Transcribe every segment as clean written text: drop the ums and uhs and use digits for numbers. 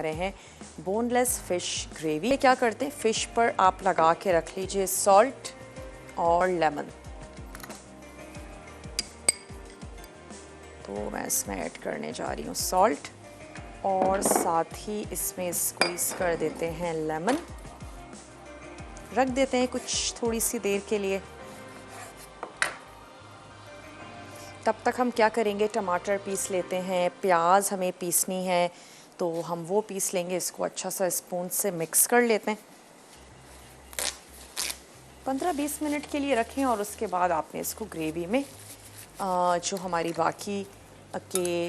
रहे हैं boneless fish gravy. क्या करते हैं, फ़िश पर आप लगा के रख लीजिए सॉल्ट और लेमन। तो मैं इसमें ऐड करने जा रही हूँ सॉल्ट और साथ ही इसमें स्क्वीज़ कर देते हैं लेमन। रख देते हैं कुछ थोड़ी सी देर के लिए। तब तक हम क्या करेंगे, टमाटर पीस लेते हैं, प्याज हमें पीसनी है तो हम वो पीस लेंगे। इसको अच्छा सा स्पून से मिक्स कर लेते हैं। 15-20 मिनट के लिए रखें और उसके बाद आपने इसको ग्रेवी में जो हमारी बाकी के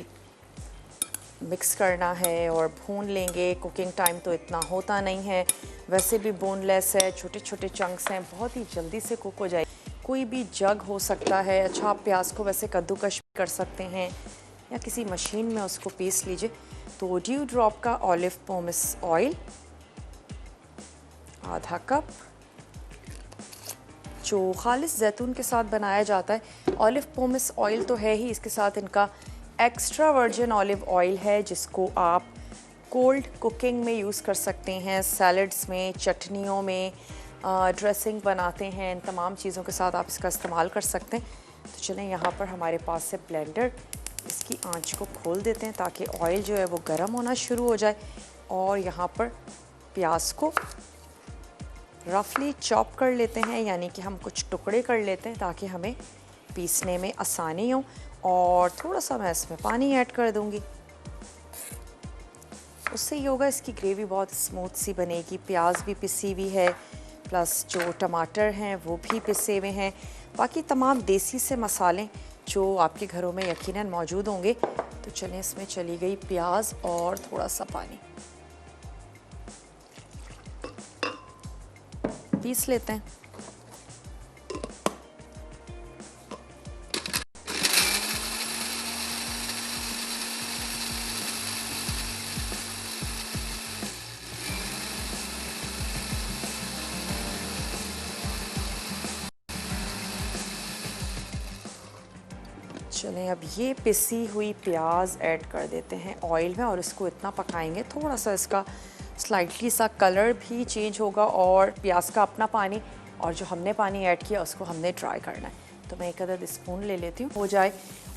मिक्स करना है और भून लेंगे। कुकिंग टाइम तो इतना होता नहीं है, वैसे भी बोनलेस है, छोटे छोटे चंक्स हैं, बहुत ही जल्दी से कुक हो जाए। कोई भी जग हो सकता है। अच्छा, आप प्याज को वैसे कद्दूकश भी कर सकते हैं या किसी मशीन में उसको पीस लीजिए। तो ड्यू ड्रॉप का ऑलिव पोमेस ऑयल आधा कप, जो खालिस जैतून के साथ बनाया जाता है। ऑलिव पोमेस ऑयल तो है ही, इसके साथ इनका एक्स्ट्रा वर्जिन ऑलिव ऑयल है जिसको आप कोल्ड कुकिंग में यूज़ कर सकते हैं, सैलड्स में, चटनियों में, ड्रेसिंग बनाते हैं, इन तमाम चीज़ों के साथ आप इसका इस्तेमाल कर सकते हैं। तो चलें, यहाँ पर हमारे पास है ब्लेंडर, इसकी आंच को खोल देते हैं ताकि ऑयल जो है वो गर्म होना शुरू हो जाए। और यहाँ पर प्याज को रफली चॉप कर लेते हैं, यानी कि हम कुछ टुकड़े कर लेते हैं ताकि हमें पीसने में आसानी हो। और थोड़ा सा मैं इसमें पानी ऐड कर दूंगी, उससे ये होगा इसकी ग्रेवी बहुत स्मूथ सी बनेगी। प्याज भी पिसी हुई है, प्लस जो टमाटर हैं वो भी पिसे हुए हैं, बाकी तमाम देसी से मसाले जो आपके घरों में यकीनन मौजूद होंगे। तो चलें, इसमें चली गई प्याज और थोड़ा सा पानी, पीस लेते हैं। चलें, अब ये पिसी हुई प्याज ऐड कर देते हैं ऑयल में और इसको इतना पकाएंगे, थोड़ा सा इसका स्लाइटली सा कलर भी चेंज होगा और प्याज का अपना पानी और जो हमने पानी ऐड किया उसको हमने ड्राई करना है। तो मैं एक आधा स्पून ले लेती हूँ, हो जाए।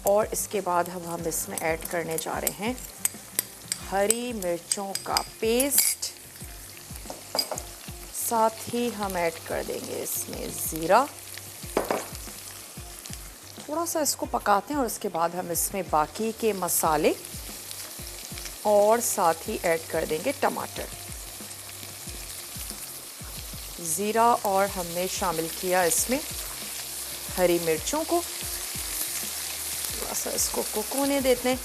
और इसके बाद हम इसमें ऐड करने जा रहे हैं हरी मिर्चों का पेस्ट, साथ ही हम ऐड कर देंगे इसमें ज़ीरा। थोड़ा सा इसको पकाते हैं और उसके बाद हम इसमें बाकी के मसाले और साथ ही ऐड कर देंगे टमाटर। ज़ीरा और हमने शामिल किया इसमें हरी मिर्चों को। थोड़ा सा इसको कुक होने देते हैं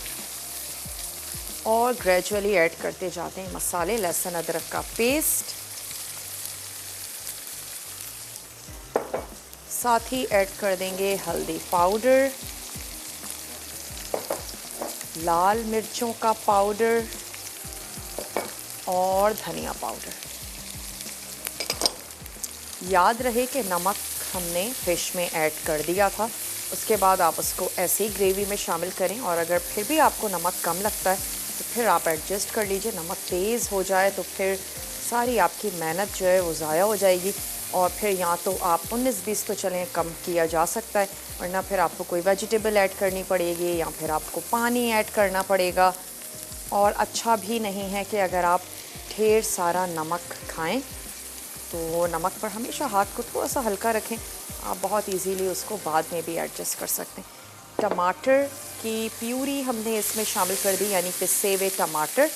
और ग्रेजुअली ऐड करते जाते हैं मसाले। लहसुन अदरक का पेस्ट, साथ ही ऐड कर देंगे हल्दी पाउडर, लाल मिर्चों का पाउडर और धनिया पाउडर। याद रहे कि नमक हमने फ़िश में ऐड कर दिया था, उसके बाद आप उसको ऐसे ही ग्रेवी में शामिल करें। और अगर फिर भी आपको नमक कम लगता है तो फिर आप एडजस्ट कर लीजिए। नमक तेज़ हो जाए तो फिर सारी आपकी मेहनत जो है वो ज़ाया हो जाएगी। और फिर या तो आप 19-20 तो चलें कम किया जा सकता है, वरना फिर आपको कोई वेजिटेबल ऐड करनी पड़ेगी या फिर आपको पानी ऐड करना पड़ेगा। और अच्छा भी नहीं है कि अगर आप ढेर सारा नमक खाएं, तो नमक पर हमेशा हाथ को थोड़ा सा हल्का रखें। आप बहुत इजीली उसको बाद में भी एडजस्ट कर सकते हैं। टमाटर की प्यूरी हमने इसमें शामिल कर दी, यानी पिसे हुए टमाटर।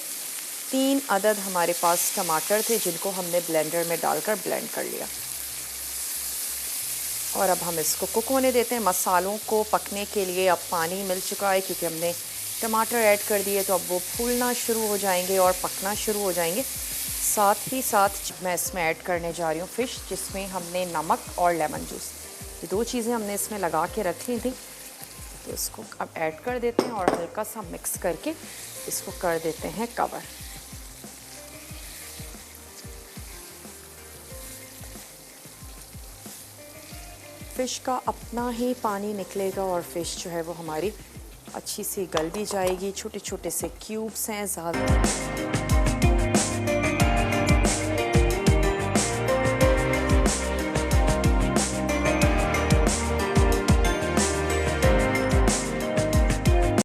3 अदद हमारे पास टमाटर थे जिनको हमने ब्लेंडर में डालकर ब्लेंड कर लिया। और अब हम इसको कुक होने देते हैं। मसालों को पकने के लिए अब पानी मिल चुका है क्योंकि हमने टमाटर ऐड कर दिए, तो अब वो फूलना शुरू हो जाएंगे और पकना शुरू हो जाएंगे। साथ ही साथ मैं इसमें ऐड करने जा रही हूँ फ़िश, जिसमें हमने नमक और लेमन जूस, ये 2 चीज़ें हमने इसमें लगा के रखी थी। तो इसको अब ऐड कर देते हैं और हल्का सा मिक्स करके इसको कर देते हैं कवर। फ़िश का अपना ही पानी निकलेगा और फ़िश जो है वो हमारी अच्छी सी गल भी जाएगी। छोटे छोटे से क्यूब्स हैं ज़्यादा।